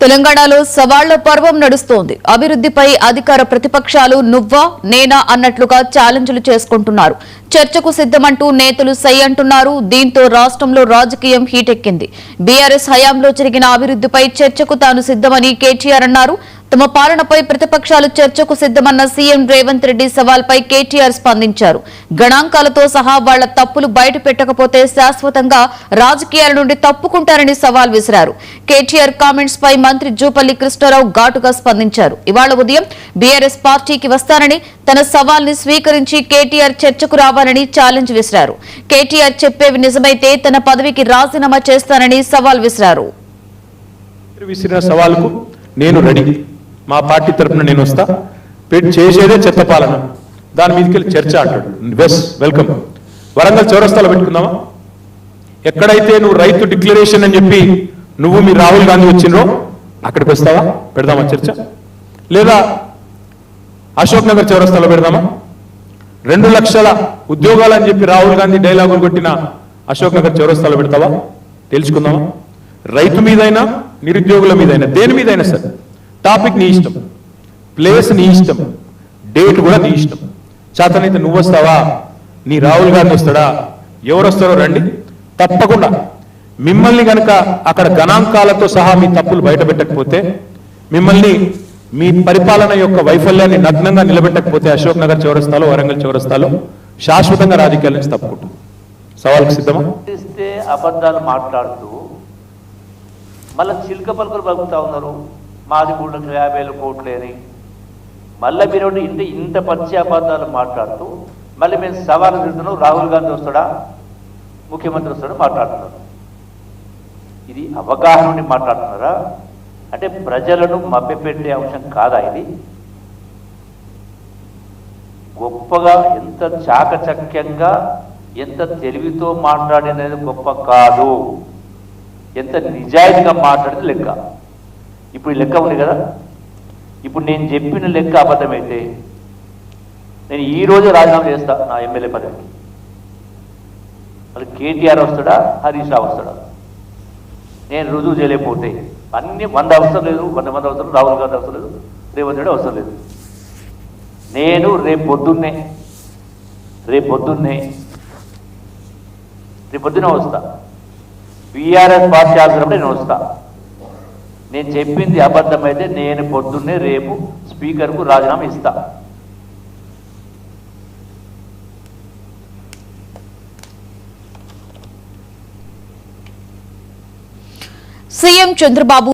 తెలంగాణలో సవాళ్ల పర్వం నడుస్తోంది. అభివృద్ధిపై అధికార ప్రతిపక్షాలు నువ్వా నేనా అన్నట్లుగా ఛాలెంజ్లు చేసుకుంటున్నారు. చర్చకు సిద్ధమంటూ నేతలు సై అంటున్నారు. దీంతో రాష్ట్రంలో రాజకీయం హీటెక్కింది. బీఆర్ఎస్ హయాంలో జరిగిన అభివృద్ధిపై చర్చకు తాను సిద్ధమని కేటీఆర్ అన్నారు. తమ పాలనపై ప్రతిపక్షాలు చర్చకు సిద్ధమన్న సీఎం రేవంత్ రెడ్డి సవాల్పై కేటీఆర్ స్పందించారు. గణాంకాలతో సహా వాళ్ల తప్పులు బయట పెట్టకపోతే శాశ్వతంగా రాజకీయాల నుండి తప్పుకుంటారని సవాల్ విసిరారు. కేటీఆర్ కామెంట్స్ పై మంత్రి జూపల్లి కృష్ణారావు ఘాటుగా స్పందించారు. ఇవాళ ఉదయం బీఆర్ఎస్ పార్టీకి వస్తానని తన సవాల్ని స్వీకరించి కేటీఆర్ చర్చకు రావాలని ఛాలెంజ్ విసిరారు. కేటీఆర్ చెప్పేవి నిజమైతే తన పదవికి రాజీనామా చేస్తానని సవాల్ విసిరారు. నేను రెడీ, మా పార్టీ తరఫున నేను వస్తా, చేసేదే చెత్త పాలన, దాని మీదకి చర్చ అంటాడు. వెల్కమ్. వరంగల్ చౌరస్తాలో పెట్టుకుందామా? ఎక్కడైతే నువ్వు రైతు డిక్లరేషన్ అని చెప్పి నువ్వు మీ రాహుల్ గాంధీ వచ్చినో అక్కడికి వస్తావా? పెడదామా చర్చ? లేదా అశోక్ నగర్ చౌరస్తాలో పెడదామా? 2 లక్షల ఉద్యోగాలు అని చెప్పి రాహుల్ గాంధీ డైలాగులు కొట్టిన అశోక్ నగర్ చౌరస్తాలో పెడతావా? తెలుసుకుందామా? రైతు మీదైనా నిరుద్యోగుల మీదైనా దేని మీదైనా సరే టాపిక్ నీ ఇష్టం, ప్లేస్ నీ ఇష్టం, డేట్ కూడా నీ ఇష్టం. చేతనైతే నువ్వు వస్తావా, నీ రాహుల్ గాంధీ వస్తాడా, ఎవరు వస్తారో రండి. తప్పకుండా మిమ్మల్ని కనుక అక్కడ గణాంకాలతో సహా మీ తప్పులు బయట పెట్టకపోతే, మిమ్మల్ని మీ పరిపాలన యొక్క వైఫల్యాన్ని నగ్నంగా నిలబెట్టకపోతే అశోక్ నగర్ చౌరస్తాలో వరంగల్ చౌరస్తాలో శాశ్వతంగా రాజకీయాల నుంచి తప్పుకుంటాం. సవాల్కి సిద్ధమా? అబద్ధాలు మాట్లాడుతూ మళ్ళీ చిలుక పలుకులు పలుకుతా ఉన్నారు. మాది 350,000 కోట్లు అని మళ్ళీ మీరు ఇంత పచ్చి అబద్ధాలు మాట్లాడుతూ మళ్ళీ మేము సవాలు తిడుతున్నాం. రాహుల్ గాంధీ వస్తాడా, ముఖ్యమంత్రి వస్తాడా మాట్లాడుతున్నారు. ఇది అవగాహన నుండి మాట్లాడుతున్నారా? అంటే ప్రజలను మభ్యపెట్టే అంశం కాదా ఇది? గొప్పగా ఎంత చాకచక్యంగా ఎంత తెలివితో మాట్లాడినది గొప్ప కాదు, ఎంత నిజాయితీగా మాట్లాడితే లెక్క. ఇప్పుడు లెక్క ఉంది కదా, ఇప్పుడు నేను చెప్పిన లెక్క అబద్ధమైతే నేను ఈరోజు రాజీనామా చేస్తా నా ఎమ్మెల్యే పదవికి. మరి కేటీఆర్ వస్తాడా, హరీష్ రావు వస్తాడా? నేను రుజువు చేయలేకపోతే అన్ని 100 అవసరం లేదు, 100 మంది అవసరం, రాహుల్ గాంధీ అవసరం లేదు, రేవంత్ రెడ్డి అవసరం లేదు. నేను రేపు పొద్దున్నే వస్తా. బీఆర్ఎస్ పార్టీ ఆధ్వర్యంలో నేను వస్తా. నేను చెప్పింది అబద్ధమైతే నేను పొద్దున్నే రేపు స్పీకర్కు రాజీనామా ఇస్తా. సీఎం చంద్రబాబు